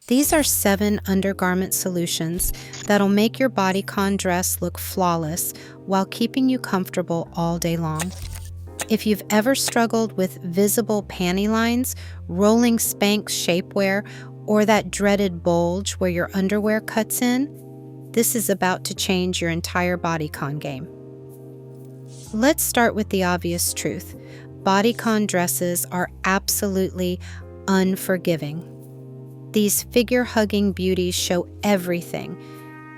These are 7 undergarment solutions that'll make your bodycon dress look flawless while keeping you comfortable all day long. If you've ever struggled with visible panty lines, rolling Spanx shapewear, or that dreaded bulge where your underwear cuts in, this is about to change your entire bodycon game. Let's start with the obvious truth. Bodycon dresses are absolutely unforgiving. These figure-hugging beauties show everything,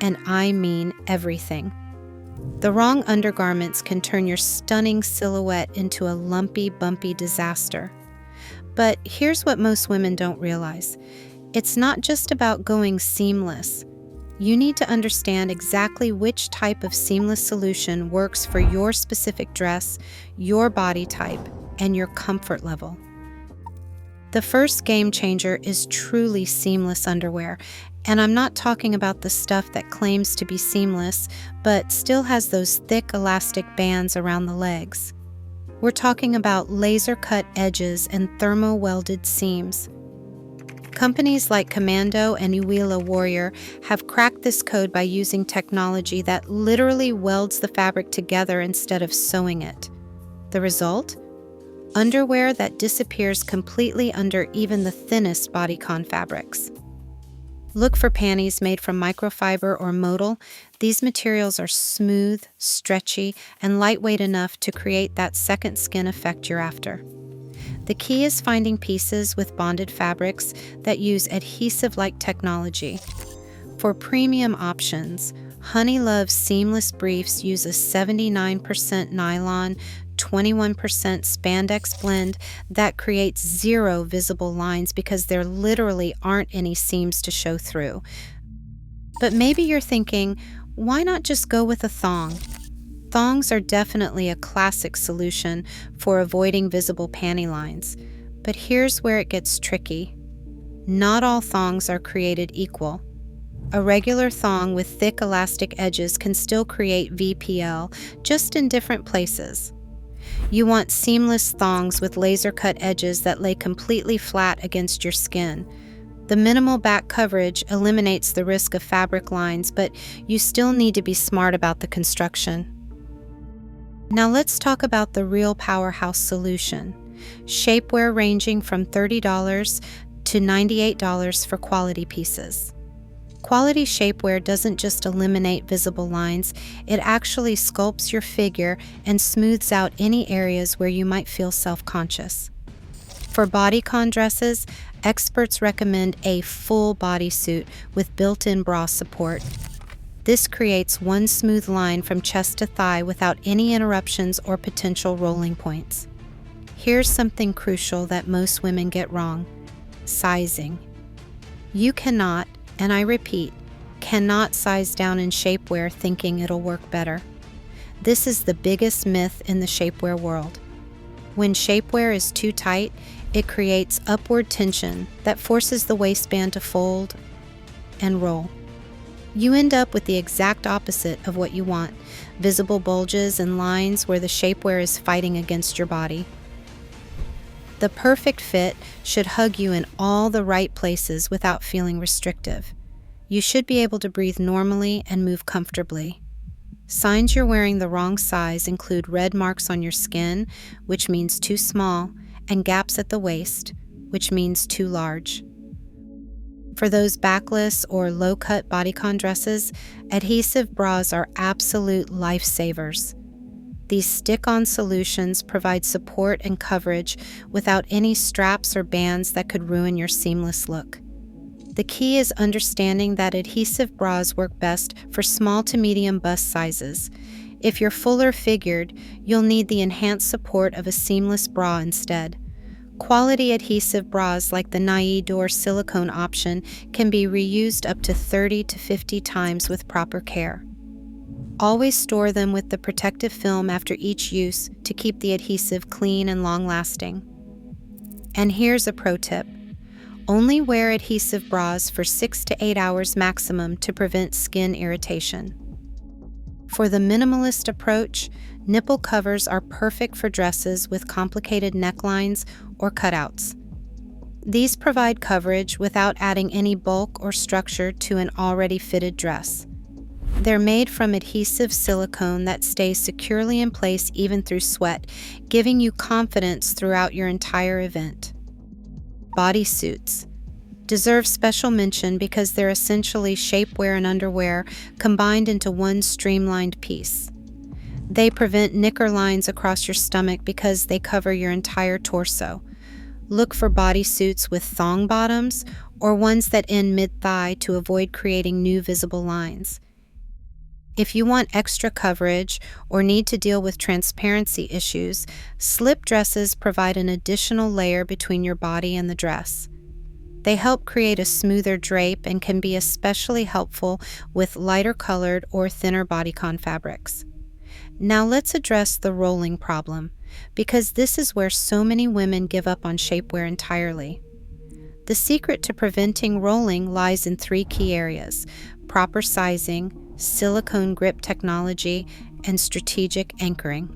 and I mean everything. The wrong undergarments can turn your stunning silhouette into a lumpy, bumpy disaster. But here's what most women don't realize. It's not just about going seamless. You need to understand exactly which type of seamless solution works for your specific dress, your body type, and your comfort level. The first game changer is truly seamless underwear, and I'm not talking about the stuff that claims to be seamless, but still has those thick elastic bands around the legs. We're talking about laser-cut edges and thermowelded seams. Companies like Commando and Uwila Warrior have cracked this code by using technology that literally welds the fabric together instead of sewing it. The result? Underwear that disappears completely under even the thinnest bodycon fabrics. Look for panties made from microfiber or modal. These materials are smooth, stretchy, and lightweight enough to create that second skin effect you're after. The key is finding pieces with bonded fabrics that use adhesive-like technology. For premium options, Honeylove's seamless briefs use a 79% nylon, 21% spandex blend that creates 0 visible lines because there literally aren't any seams to show through. But maybe you're thinking, why not just go with a thong? Thongs are definitely a classic solution for avoiding visible panty lines. But here's where it gets tricky. Not all thongs are created equal. A regular thong with thick elastic edges can still create VPL, just in different places. You want seamless thongs with laser-cut edges that lay completely flat against your skin. The minimal back coverage eliminates the risk of fabric lines, but you still need to be smart about the construction. Now let's talk about the real powerhouse solution. Shapewear ranging from $30 to $98 for quality pieces. Quality shapewear doesn't just eliminate visible lines, it actually sculpts your figure and smooths out any areas where you might feel self-conscious. For bodycon dresses, experts recommend a full bodysuit with built-in bra support. This creates one smooth line from chest to thigh without any interruptions or potential rolling points. Here's something crucial that most women get wrong: sizing. You cannot, and I repeat, cannot size down in shapewear thinking it'll work better. This is the biggest myth in the shapewear world. When shapewear is too tight, it creates upward tension that forces the waistband to fold and roll. You end up with the exact opposite of what you want: visible bulges and lines where the shapewear is fighting against your body. The perfect fit should hug you in all the right places without feeling restrictive. You should be able to breathe normally and move comfortably. Signs you're wearing the wrong size include red marks on your skin, which means too small, and gaps at the waist, which means too large. For those backless or low-cut bodycon dresses, adhesive bras are absolute lifesavers. These stick-on solutions provide support and coverage without any straps or bands that could ruin your seamless look. The key is understanding that adhesive bras work best for small to medium bust sizes. If you're fuller figured, you'll need the enhanced support of a seamless bra instead. Quality adhesive bras like the Naidor silicone option can be reused up to 30 to 50 times with proper care. Always store them with the protective film after each use to keep the adhesive clean and long-lasting. And here's a pro tip. Only wear adhesive bras for 6 to 8 hours maximum to prevent skin irritation. For the minimalist approach, nipple covers are perfect for dresses with complicated necklines or cutouts. These provide coverage without adding any bulk or structure to an already fitted dress. They're made from adhesive silicone that stays securely in place even through sweat, giving you confidence throughout your entire event. Bodysuits deserve special mention because they're essentially shapewear and underwear combined into one streamlined piece. They prevent knicker lines across your stomach because they cover your entire torso. Look for bodysuits with thong bottoms or ones that end mid-thigh to avoid creating new visible lines. If you want extra coverage or need to deal with transparency issues, slip dresses provide an additional layer between your body and the dress. They help create a smoother drape and can be especially helpful with lighter colored or thinner bodycon fabrics. Now let's address the rolling problem, because this is where so many women give up on shapewear entirely. The secret to preventing rolling lies in three key areas: proper sizing, silicone grip technology, and strategic anchoring.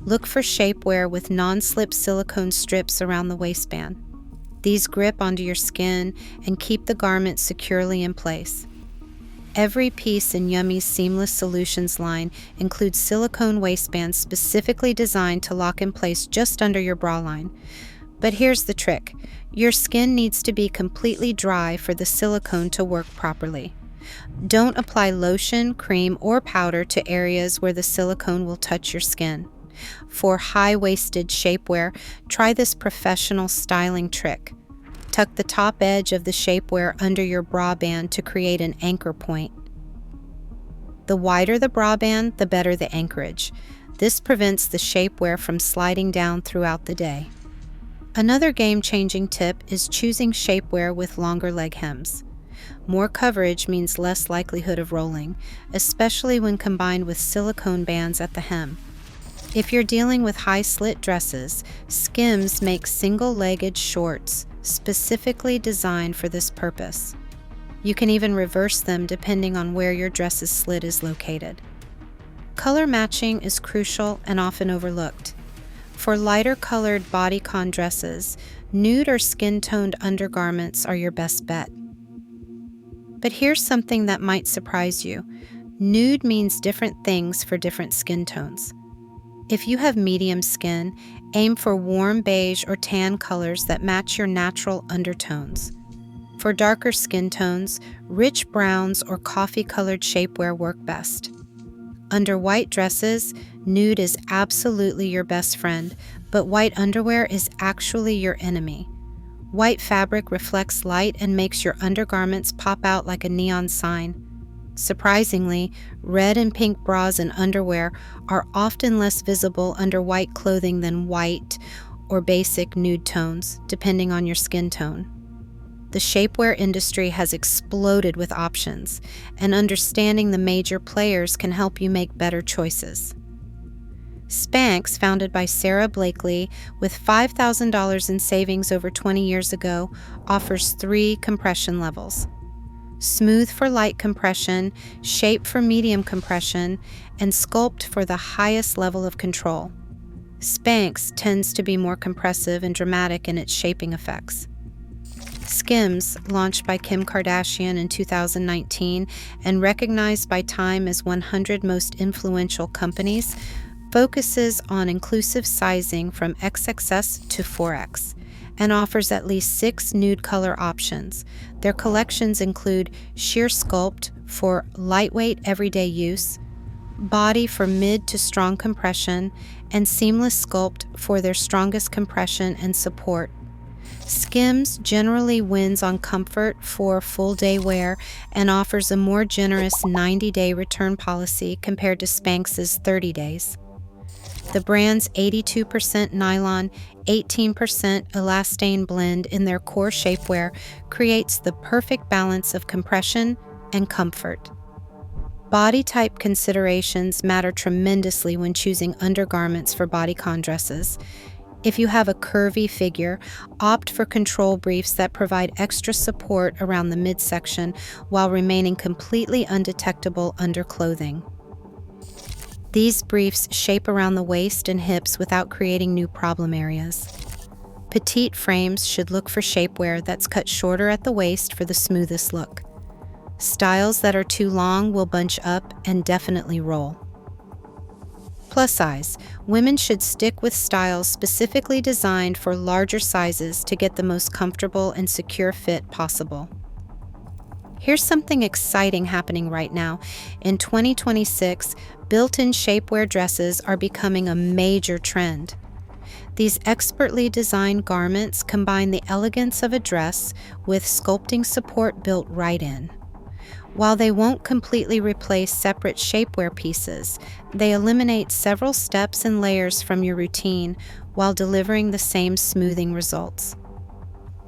Look for shapewear with non-slip silicone strips around the waistband. These grip onto your skin and keep the garment securely in place. Every piece in Yummy's Seamless Solutions line includes silicone waistbands specifically designed to lock in place just under your bra line. But here's the trick: your skin needs to be completely dry for the silicone to work properly. Don't apply lotion, cream, or powder to areas where the silicone will touch your skin. For high-waisted shapewear, try this professional styling trick. Tuck the top edge of the shapewear under your bra band to create an anchor point. The wider the bra band, the better the anchorage. This prevents the shapewear from sliding down throughout the day. Another game-changing tip is choosing shapewear with longer leg hems. More coverage means less likelihood of rolling, especially when combined with silicone bands at the hem. If you're dealing with high-slit dresses, Skims makes single-legged shorts specifically designed for this purpose. You can even reverse them depending on where your dress's slit is located. Color matching is crucial and often overlooked. For lighter-colored bodycon dresses, nude or skin-toned undergarments are your best bet. But here's something that might surprise you. Nude means different things for different skin tones. If you have medium skin, aim for warm beige or tan colors that match your natural undertones. For darker skin tones, rich browns or coffee-colored shapewear work best. Under white dresses, nude is absolutely your best friend, but white underwear is actually your enemy. White fabric reflects light and makes your undergarments pop out like a neon sign. Surprisingly, red and pink bras and underwear are often less visible under white clothing than white or basic nude tones, depending on your skin tone. The shapewear industry has exploded with options, and understanding the major players can help you make better choices. Spanx, founded by Sarah Blakely with $5,000 in savings over 20 years ago, offers 3 compression levels: Smooth for light compression, Shape for medium compression, and Sculpt for the highest level of control. Spanx tends to be more compressive and dramatic in its shaping effects. Skims, launched by Kim Kardashian in 2019 and recognized by Time as 100 most influential companies, focuses on inclusive sizing from XXS to 4X and offers at least 6 nude color options. Their collections include Sheer Sculpt for lightweight everyday use, Body for mid to strong compression, and Seamless Sculpt for their strongest compression and support. Skims generally wins on comfort for full-day wear and offers a more generous 90-day return policy compared to Spanx's 30 days. The brand's 82% nylon, 18% elastane blend in their core shapewear creates the perfect balance of compression and comfort. Body type considerations matter tremendously when choosing undergarments for bodycon dresses. If you have a curvy figure, opt for control briefs that provide extra support around the midsection while remaining completely undetectable under clothing. These briefs shape around the waist and hips without creating new problem areas. Petite frames should look for shapewear that's cut shorter at the waist for the smoothest look. Styles that are too long will bunch up and definitely roll. Plus size. Women should stick with styles specifically designed for larger sizes to get the most comfortable and secure fit possible. Here's something exciting happening right now. In 2026, built-in shapewear dresses are becoming a major trend. These expertly designed garments combine the elegance of a dress with sculpting support built right in. While they won't completely replace separate shapewear pieces, they eliminate several steps and layers from your routine while delivering the same smoothing results.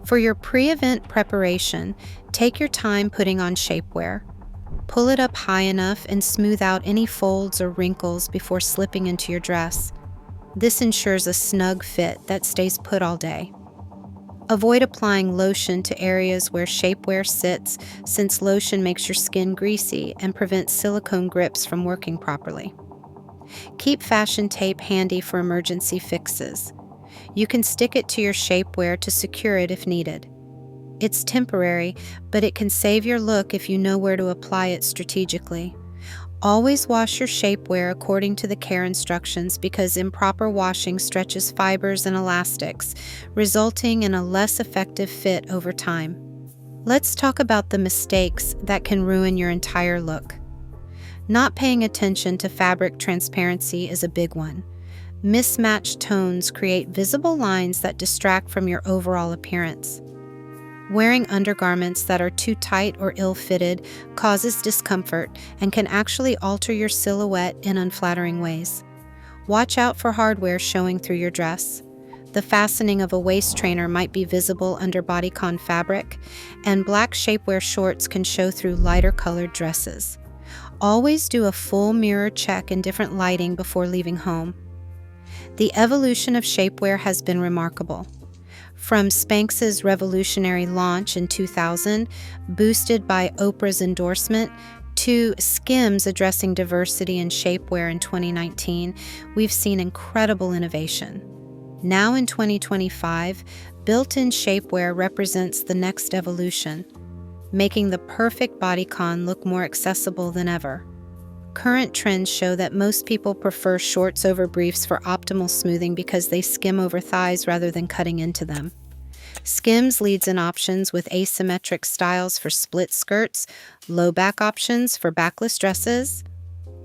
For your pre-event preparation, take your time putting on shapewear. Pull it up high enough and smooth out any folds or wrinkles before slipping into your dress. This ensures a snug fit that stays put all day. Avoid applying lotion to areas where shapewear sits, since lotion makes your skin greasy and prevents silicone grips from working properly. Keep fashion tape handy for emergency fixes. You can stick it to your shapewear to secure it if needed. It's temporary, but it can save your look if you know where to apply it strategically. Always wash your shapewear according to the care instructions, because improper washing stretches fibers and elastics, resulting in a less effective fit over time. Let's talk about the mistakes that can ruin your entire look. Not paying attention to fabric transparency is a big one. Mismatched tones create visible lines that distract from your overall appearance. Wearing undergarments that are too tight or ill-fitted causes discomfort and can actually alter your silhouette in unflattering ways. Watch out for hardware showing through your dress. The fastening of a waist trainer might be visible under bodycon fabric, and black shapewear shorts can show through lighter colored dresses. Always do a full mirror check in different lighting before leaving home. The evolution of shapewear has been remarkable. From Spanx's revolutionary launch in 2000, boosted by Oprah's endorsement, to Skims addressing diversity in shapewear in 2019, we've seen incredible innovation. Now in 2025, built-in shapewear represents the next evolution, making the perfect bodycon look more accessible than ever. Current trends show that most people prefer shorts over briefs for optimal smoothing because they skim over thighs rather than cutting into them. Skims leads in options with asymmetric styles for split skirts, low back options for backless dresses,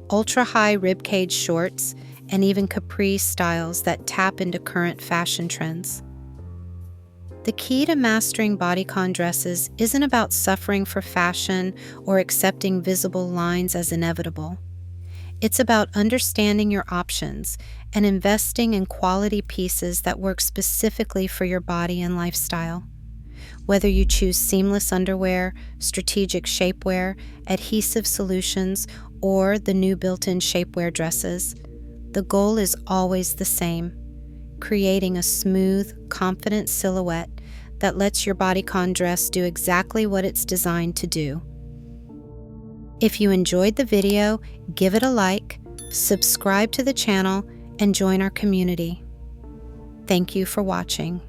ultra-high ribcage shorts, and even capri styles that tap into current fashion trends. The key to mastering bodycon dresses isn't about suffering for fashion or accepting visible lines as inevitable. It's about understanding your options and investing in quality pieces that work specifically for your body and lifestyle. Whether you choose seamless underwear, strategic shapewear, adhesive solutions, or the new built-in shapewear dresses, the goal is always the same: creating a smooth, confident silhouette that lets your bodycon dress do exactly what it's designed to do. If you enjoyed the video, give it a like, subscribe to the channel, and join our community. Thank you for watching.